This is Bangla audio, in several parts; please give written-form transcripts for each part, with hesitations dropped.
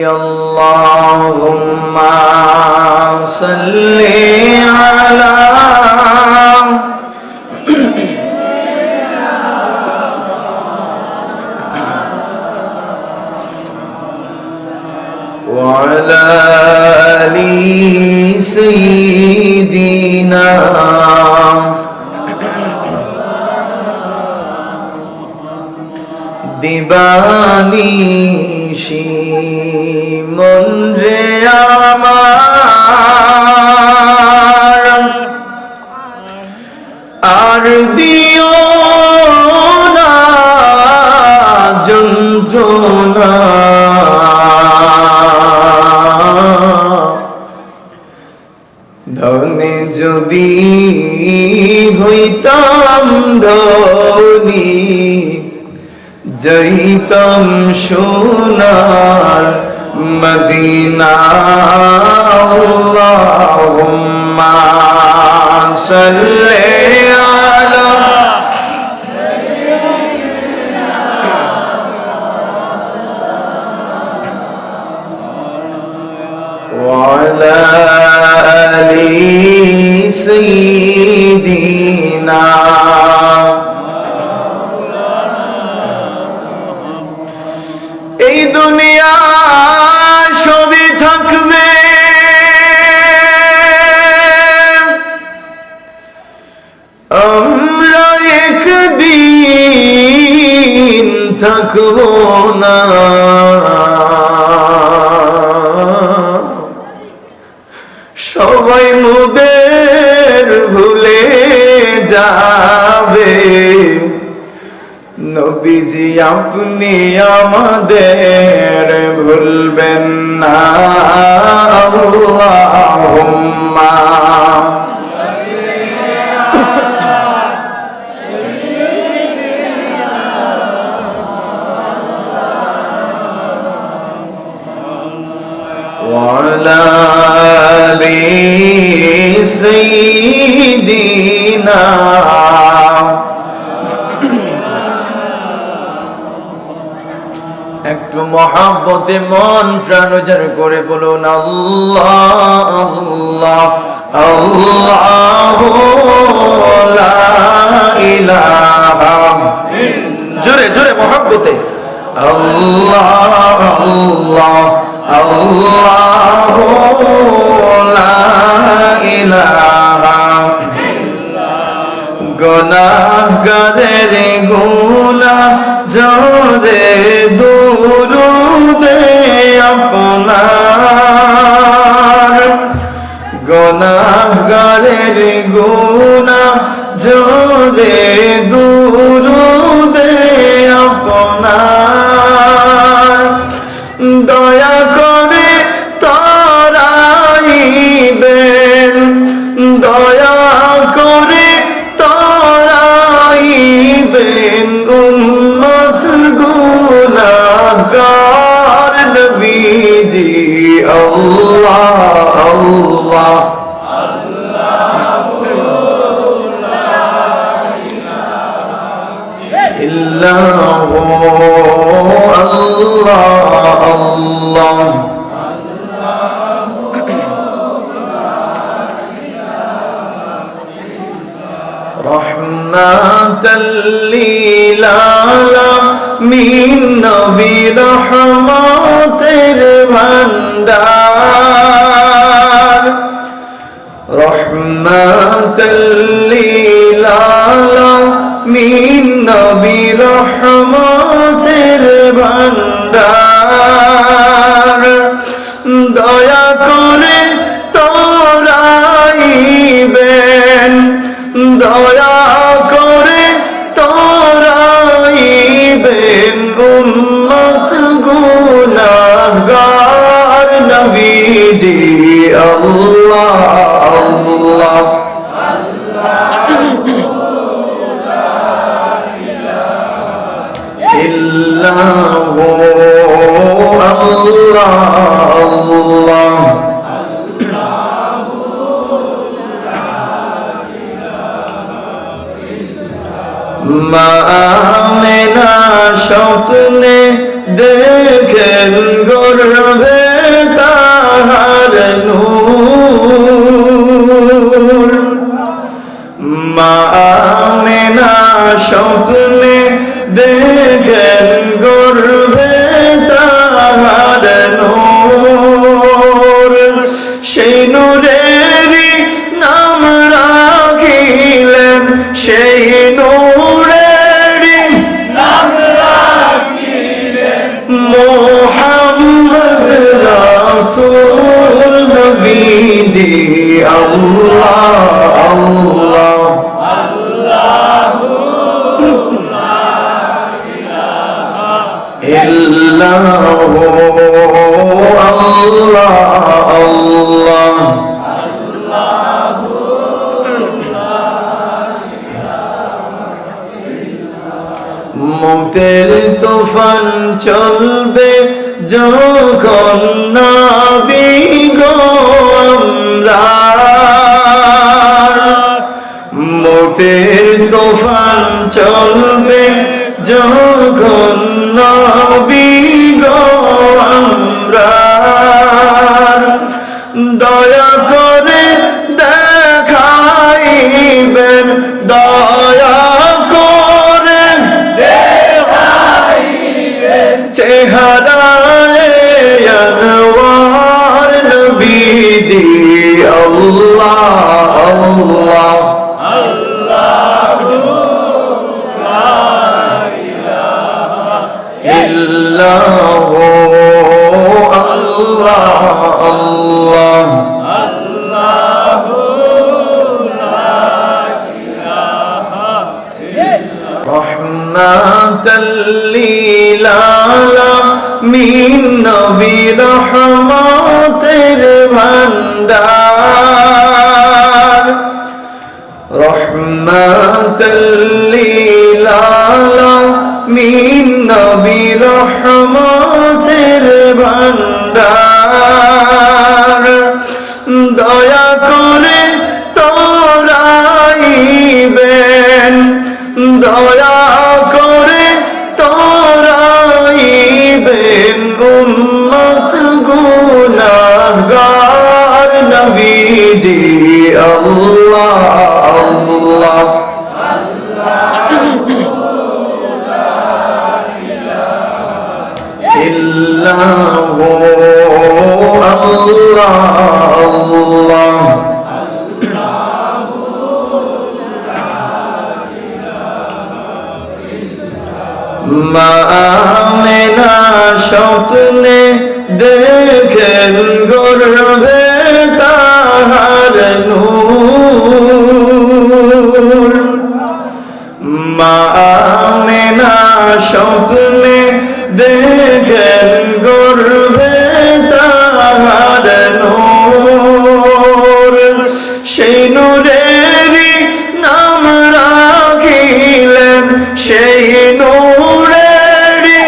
اللهم صل على وعلى آل سيدنا দিবানিশি মন রে আমার আর দিও না যন্ত্রণা ধনে যদি হইতাম ধনী যাইতাম সোনার মদিনা আল্লাহুম্মা সাল্লি আলা ওয়া আলা আলি সাইয়্যিদিনা এই দুনিয়া সবই থাকবে আমরা একদিন থাকবো না সবাই মোদের ভুলে যাবে নবীজি আপনি আমাদের ভুলবেন না আল্লাহুম্মা ওয়া আলা আলি সাইয়্যিদিনা একটু মহব্বতে মন প্রাণ উজাড় করে বলুন আল্লাহ আল্লাহ আল্লাহু লা ইলাহা জোরে জোরে মহব্বতে আল্লাহ আল্লাহ আল্লাহু লা ইলাহা গুনাহগারের গুনাহ জোরে দুরুদে আপনার গুনাহগারের গুনাহ জোরে দুরুদে আপনার দয়া করে তারাইবেন দয়া করে তারাইবেন উম্মত গুনাহগার নবীজি আল্লাহ আল্লাহ ইল্লাহু আল্লাহ আল্লাহ রহমাতাল লিল আলামিন নবী রহমতের ভান্ডার রহমাতাল লিল আলামিন নবী রহমতের ভান্ডার দয়া করে তোরাইবেন দয়া করে তোরাইবেন উম্মত গুনাহগার নবীজি আল্লাহ আল্লাহ ইল্লাহু আল্লাহ আল্লাহ মা আমেনা স্বপ্নে দেখেন গর্ভে নূর মা আমেনা স্বপ্নে দেখেন গর্ভে তাহার নূর সেই নূরেরই নাম রাখিলেন সেই নূরেরই নাম রাখিলেন মুহাম্মদ রাসূল নবীজি আল্লাহ আল্লাহ ইল্লাহু আল্লাহ আল্লাহ মৌতের তুফান চলবে যখন নবী গো আমরার মৌতের তুফান চলবে যখন নবী গো আমরার দয়া করে দেখাইবেন দয়া করে দেখাইবেন চেহারায় আনওয়ার নবীজি আল্লাহ আল্লাহ ইল্লাহু আল্লাহ আল্লাহ রহমাতাল লিল আলামিন নবী রহমতের ভান্ডার রহমাতাল লিল আলামিন নবী রহমতের ভান্ডার দয়া করে তোরাইবেন দয়া করে তোরাইবেন উম্মত গুনাহগার নবীজি আল্লাহ আল্লাহ ইল্লাহু আল্লাহ আল্লাহ মা আমেনা স্বপ্নে দেখেন গর্ভে তাহার নূর মা আমেনা স্বপ্নে দেখেন গর্ভে তাহার নূর সেই নূরেরই নাম রাখিলেন সেই নূরেরই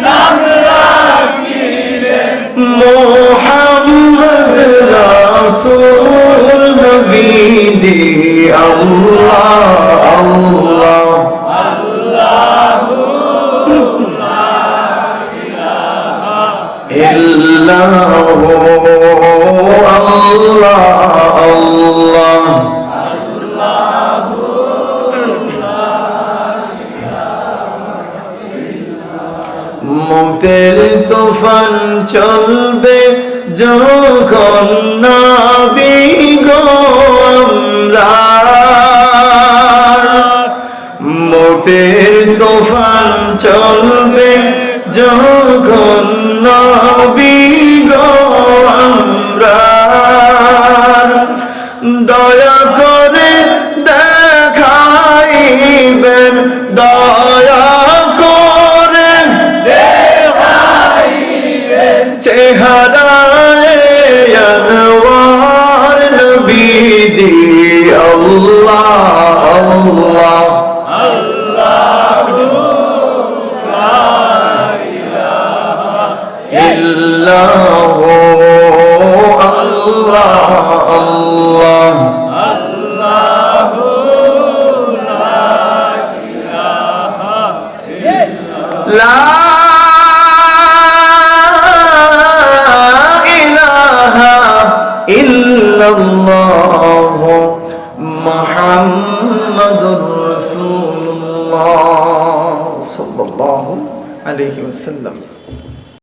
নাম রাখিলেন মুহাম্মদ রাসূল নবীজি আল্লাহ আল্লাহ ইল্লাহু আল্লাহ আল্লাহ মৌতের তুফান চলবে যখন নবী গো আমরার মৌতের তুফান চলবে যখন নবী গো আমরার দয়া করে দেখাইবেন দয়া করে দেখাইবেন চেহারায় আনওয়ার নবীজি আল্লাহ আল্লাহ ইল্লাহু আল্লাহ আল্লাহ লা ইলাহা ইল্লাল্লাহু মুহাম্মাদুর রাসূলুল্লাহ সাল্লাল্লাহু আলাইহি ওয়াসাল্লাম।